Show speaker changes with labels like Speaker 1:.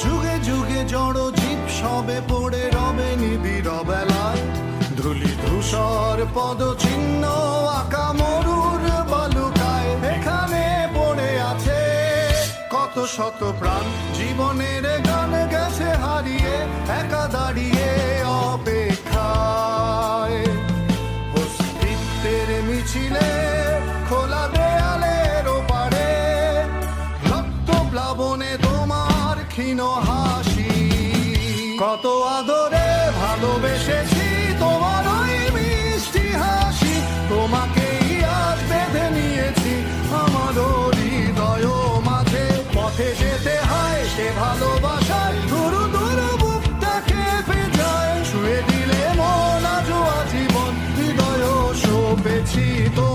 Speaker 1: যুগে যুগে জড় জীব সবে পড়ে রবে নিবিড় বেলায়, ধুলি ধূসর পদচিহ্ন আঁকা মরুর বালুকায়। এখানে পড়ে আছে কত শত প্রাণ, জীবনের গান গেছে হারিয়ে, একা দাঁড়িয়ে অপেক্ষায়। অস্তিত্বের মিছিলে খোলা দেয়ালের ওপারে, রক্ত প্লাবনে তোমার ক্ষীণ হাসি। কত আদরে ভালোবেসেছি তোমার ওই মিষ্টি হাসি, তোমাকেই আজ বেঁধে নিয়েছি আমার হৃদয় মাঝে। পথে যেতে হয় সে ভালোবাসায়, ধরু ধরু বুকটাকে পেঁচায়। ছুঁয়ে দিলে মন আজও আজীবন, হৃদয় সপেছি তো